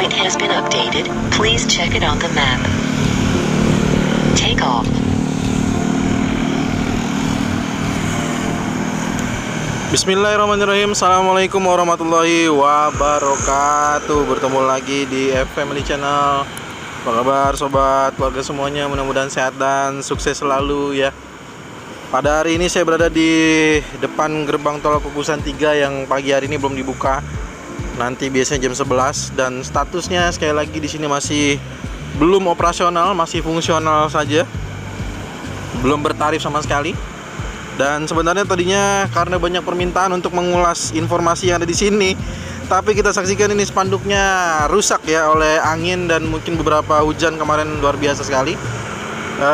waypoint has been updated. Please check it on the map. Take off. Bismillahirrahmanirrahim. Assalamualaikum warahmatullahi wabarakatuh. Bertemu lagi di Family Channel. Apa kabar sobat, keluarga semuanya? Mudah-mudahan sehat dan sukses selalu ya. Pada hari ini saya berada di depan gerbang tol Kukusan 3 yang pagi hari ini belum dibuka. Nanti biasanya jam 11 dan statusnya sekali lagi di sini masih belum operasional, masih fungsional saja. Belum bertarif sama sekali. Dan sebenarnya tadinya karena banyak permintaan untuk mengulas informasi yang ada di sini, tapi kita saksikan ini spanduknya rusak ya oleh angin dan mungkin beberapa hujan kemarin luar biasa sekali.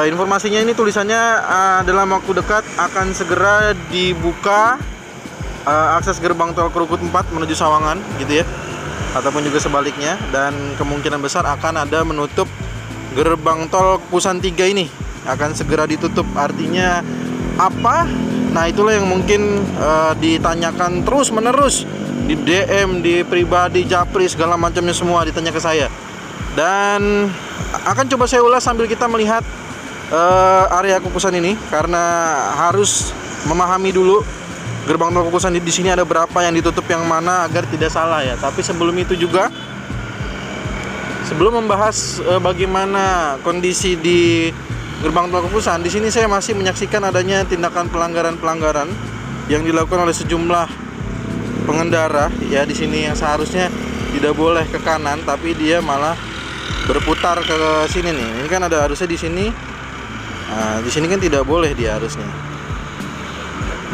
Informasinya ini tulisannya dalam waktu dekat akan segera dibuka akses gerbang tol Krukut 4 menuju Sawangan gitu ya, ataupun juga sebaliknya, dan kemungkinan besar akan ada menutup gerbang tol Kukusan 3 ini akan segera ditutup. Artinya apa? Nah itulah yang mungkin ditanyakan terus menerus di DM, di pribadi, japri, segala macamnya semua ditanya ke saya. Dan akan coba saya ulas sambil kita melihat area Kukusan ini, karena harus memahami dulu gerbang tol Kukusan di sini ada berapa, yang ditutup yang mana agar tidak salah ya. Tapi sebelum itu juga, sebelum membahas bagaimana kondisi di gerbang tol Kukusan, di sini saya masih menyaksikan adanya tindakan pelanggaran-pelanggaran yang dilakukan oleh sejumlah pengendara ya di sini, yang seharusnya tidak boleh ke kanan tapi dia malah berputar ke sini nih. Ini kan ada harusnya di sini. Nah, di sini kan tidak boleh dia harusnya.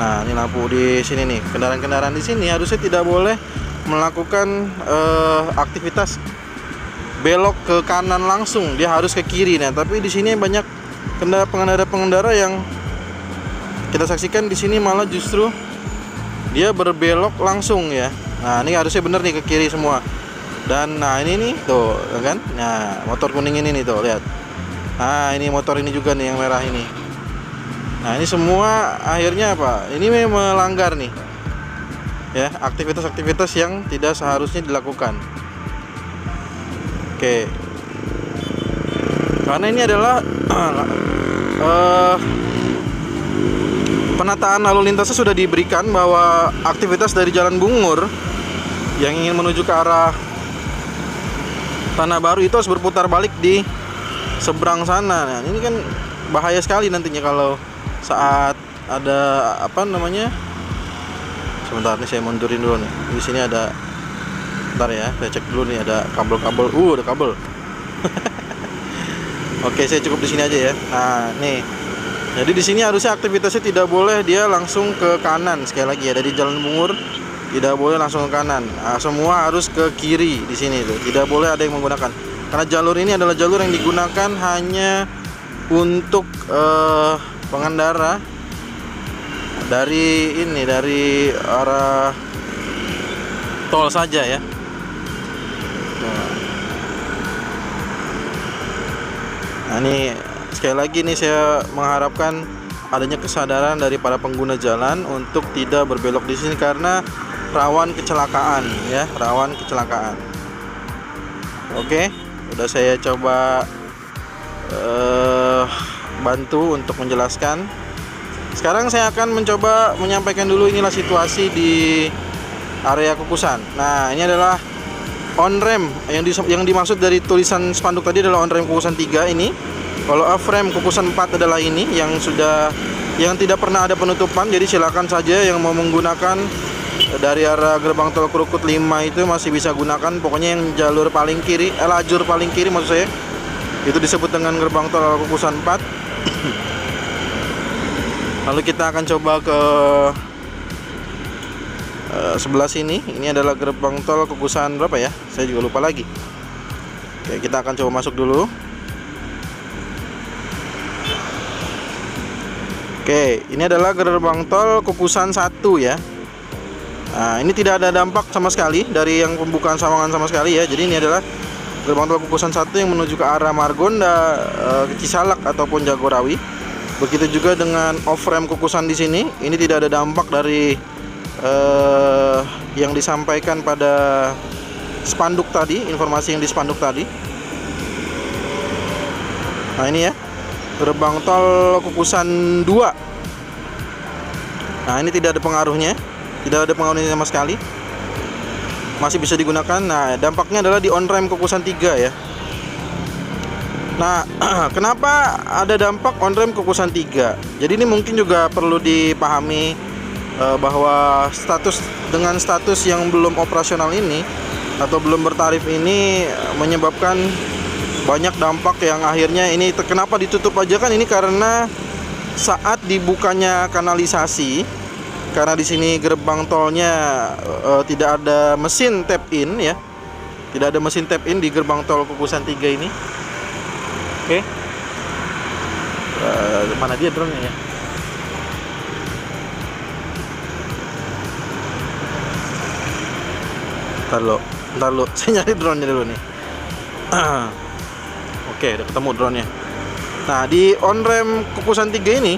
Nah, ini lampu di sini nih. Kendaraan-kendaraan di sini harusnya tidak boleh melakukan aktivitas belok ke kanan langsung, dia harus ke kiri. Nah, tapi di sini banyak pengendara yang kita saksikan di sini malah justru dia berbelok langsung ya. Nah, ini harusnya bener nih ke kiri semua. Dan nah ini nih tuh kan. Nah, motor kuning ini nih tuh, lihat. Nah, ini motor ini juga nih yang merah ini. Nah, ini semua akhirnya apa? Ini melanggar nih. Ya, aktivitas-aktivitas yang tidak seharusnya dilakukan. Oke. Karena ini adalah penataan lalu lintasnya sudah diberikan, bahwa aktivitas dari Jalan Bungur yang ingin menuju ke arah Tanah Baru itu harus berputar balik di seberang sana. Nah, ini kan bahaya sekali nantinya kalau saat ada apa namanya. Sebentar nih saya mundurin dulu nih. Di sini ada, bentar ya, saya cek dulu nih, ada kabel-kabel. Ada kabel. Oke, saya cukup di sini aja ya. Nah, nih. Jadi di sini harusnya aktivitasnya tidak boleh dia langsung ke kanan. Sekali lagi ya, dari Jalan Bungur tidak boleh langsung ke kanan. Nah, semua harus ke kiri di sini tuh. Tidak boleh ada yang menggunakan. Karena jalur ini adalah jalur yang digunakan hanya untuk pengendara dari arah tol saja ya. Nah, ini sekali lagi nih saya mengharapkan adanya kesadaran dari para pengguna jalan untuk tidak berbelok di sini karena rawan kecelakaan ya, rawan kecelakaan. Oke, udah saya coba bantu untuk menjelaskan. Sekarang saya akan mencoba menyampaikan dulu inilah situasi di area Kukusan. Nah, ini adalah on ramp yang dimaksud dari tulisan spanduk tadi adalah on ramp Kukusan 3 ini. Kalau off ramp Kukusan 4 adalah ini yang tidak pernah ada penutupan. Jadi silakan saja yang mau menggunakan dari arah gerbang tol Krukut 5 itu masih bisa gunakan. Pokoknya yang jalur paling kiri, lajur paling kiri maksud saya, itu disebut dengan gerbang tol Kukusan 4. Lalu kita akan coba ke sebelah sini. Ini adalah gerbang tol Kukusan berapa ya? Saya juga lupa lagi. Oke, kita akan coba masuk dulu. Oke, ini adalah gerbang tol Kukusan 1 ya. Nah, ini tidak ada dampak sama sekali dari yang pembukaan Sawangan sama sekali ya. Jadi ini adalah gerbang tol Kukusan 1 yang menuju ke arah Margonda, Cisalak ataupun Jagorawi. Begitu juga dengan off ramp Kukusan di sini. Ini tidak ada dampak dari yang disampaikan pada spanduk tadi, informasi yang di spanduk tadi. Nah ini ya, gerbang tol Kukusan 2. Nah ini tidak ada pengaruhnya, tidak ada pengaruhnya sama sekali, masih bisa digunakan. Nah dampaknya adalah di on ramp Kukusan 3 ya. Nah kenapa ada dampak on ramp Kukusan 3? Jadi ini mungkin juga perlu dipahami bahwa dengan status yang belum operasional ini atau belum bertarif ini menyebabkan banyak dampak yang akhirnya ini kenapa ditutup aja kan ini karena saat dibukanya kanalisasi, karena di sini gerbang tolnya tidak ada mesin tap in ya, tidak ada mesin tap in di gerbang tol Kukusan 3 ini. Oke, mana dia drone-nya ya? Ntar lo, saya nyari drone-nya dulu nih. Oke, udah ketemu drone-nya. Nah, di on ramp Kukusan 3 ini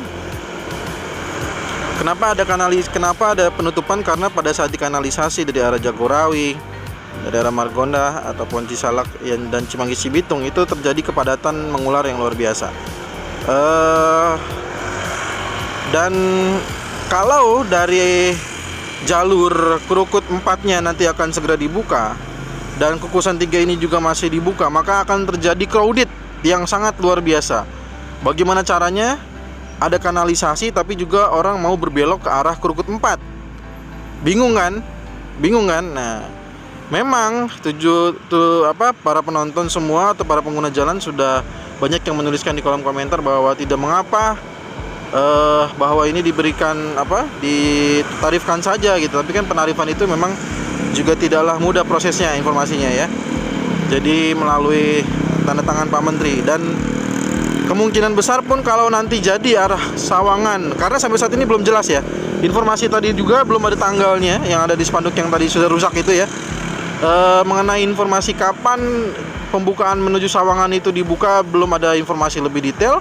kenapa ada penutupan? Karena pada saat dikanalisasi dari arah Jagorawi, dari arah Margonda ataupun Cisalak dan Cimanggis Cibitung itu terjadi kepadatan mengular yang luar biasa. Dan kalau dari jalur Krukut 4-nya nanti akan segera dibuka dan Kukusan 3 ini juga masih dibuka, maka akan terjadi crowded yang sangat luar biasa. Bagaimana caranya? Ada kanalisasi tapi juga orang mau berbelok ke arah Krukut 4. Bingung kan? Nah, memang para penonton semua atau para pengguna jalan sudah banyak yang menuliskan di kolom komentar bahwa tidak mengapa bahwa ini diberikan ditarifkan saja gitu. Tapi kan penarifan itu memang juga tidaklah mudah prosesnya, informasinya ya. Jadi melalui tanda tangan Pak Menteri, dan kemungkinan besar pun kalau nanti jadi arah Sawangan, karena sampai saat ini belum jelas ya. Informasi tadi juga belum ada tanggalnya yang ada di spanduk yang tadi sudah rusak itu ya. Mengenai informasi kapan pembukaan menuju Sawangan itu dibuka belum ada informasi lebih detail,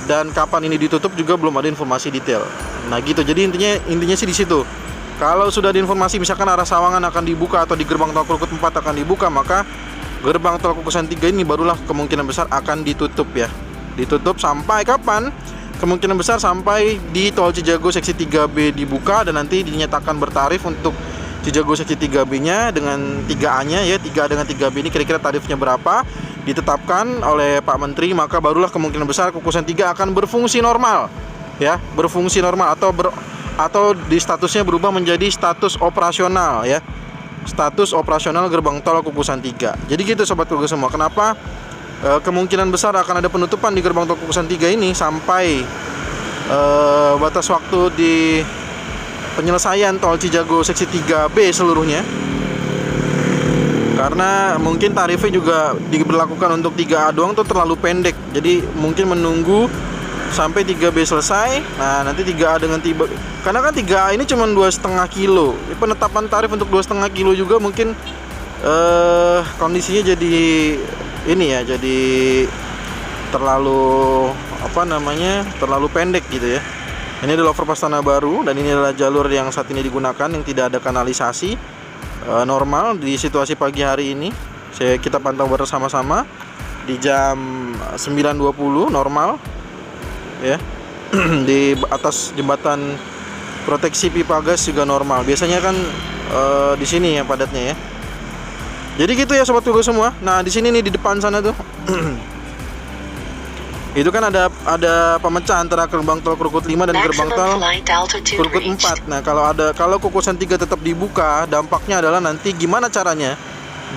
dan kapan ini ditutup juga belum ada informasi detail. Nah gitu, jadi intinya sih di situ. Kalau sudah ada informasi misalkan arah Sawangan akan dibuka atau di gerbang tol Krukut 4 akan dibuka, maka gerbang tol Kukusan 3 ini barulah kemungkinan besar akan ditutup ya. Ditutup sampai kapan? Kemungkinan besar sampai di tol Cijago seksi 3B dibuka dan nanti dinyatakan bertarif untuk Cijago seksi 3B-nya dengan 3A-nya ya. 3A dengan 3B ini kira-kira tarifnya berapa ditetapkan oleh Pak Menteri, maka barulah kemungkinan besar Kukusan 3 akan berfungsi normal ya, berfungsi normal atau di statusnya berubah menjadi status operasional ya. Status operasional gerbang tol Kukusan 3. Jadi gitu sobat Kukus semua. Kenapa kemungkinan besar akan ada penutupan di gerbang tol Kukusan 3 ini sampai batas waktu di penyelesaian tol Cijago seksi 3B seluruhnya. Karena mungkin tarifnya juga diberlakukan untuk 3A doang tuh terlalu pendek. Jadi mungkin menunggu sampai 3B selesai. Nah nanti 3A dengan tiba, karena kan 3A ini cuma 2,5 kilo. Penetapan tarif untuk 2,5 kilo juga mungkin kondisinya jadi ini ya, jadi terlalu terlalu pendek gitu ya. Ini adalah overpass Tanah Baru dan ini adalah jalur yang saat ini digunakan yang tidak ada kanalisasi. Normal di situasi pagi hari ini kita pantau bersama-sama di jam 9.20 normal ya. Di atas jembatan proteksi pipa gas juga normal. Biasanya kan di sini yang padatnya ya. Jadi gitu ya sobat Kukus semua. Nah di sini nih di depan sana tuh itu kan ada pemecah antara gerbang tol Krukut 5 dan gerbang tol Krukut 4. Nah, kalau Kukusan 3 tetap dibuka, dampaknya adalah nanti gimana caranya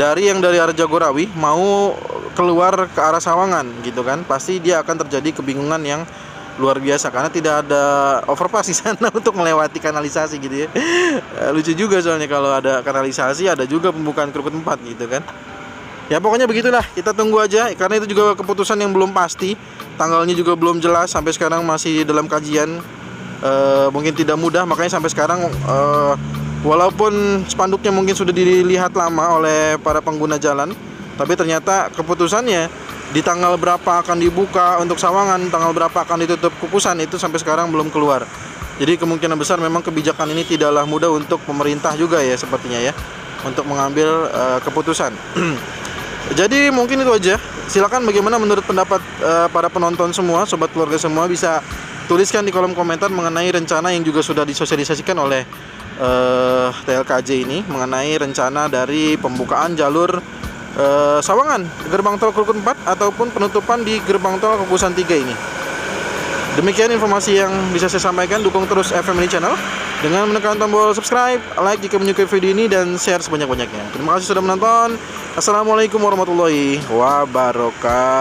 dari arah Jagorawi mau keluar ke arah Sawangan gitu kan. Pasti dia akan terjadi kebingungan yang luar biasa karena tidak ada overpass di sana untuk melewati kanalisasi gitu ya. Lucu juga soalnya kalau ada kanalisasi ada juga pembukaan Krukut 4 gitu kan. Ya pokoknya begitulah, kita tunggu aja karena itu juga keputusan yang belum pasti. Tanggalnya juga belum jelas, sampai sekarang masih dalam kajian. Mungkin tidak mudah, makanya sampai sekarang walaupun spanduknya mungkin sudah dilihat lama oleh para pengguna jalan, tapi ternyata keputusannya di tanggal berapa akan dibuka untuk Sawangan, tanggal berapa akan ditutup Kukusan itu sampai sekarang belum keluar. Jadi kemungkinan besar memang kebijakan ini tidaklah mudah untuk pemerintah juga ya sepertinya ya. untuk mengambil keputusan. Jadi mungkin itu aja. Silakan bagaimana menurut pendapat para penonton semua, sobat keluarga semua, bisa tuliskan di kolom komentar mengenai rencana yang juga sudah disosialisasikan oleh TLKJ ini, mengenai rencana dari pembukaan jalur Sawangan gerbang tol Krukun 4 ataupun penutupan di gerbang tol Kukusan 3 ini. Demikian informasi yang bisa saya sampaikan. Dukung terus FM ini channel dengan menekan tombol subscribe, like jika menyukai video ini, dan share sebanyak-banyaknya. Terima kasih sudah menonton. Assalamualaikum warahmatullahi wabarakatuh.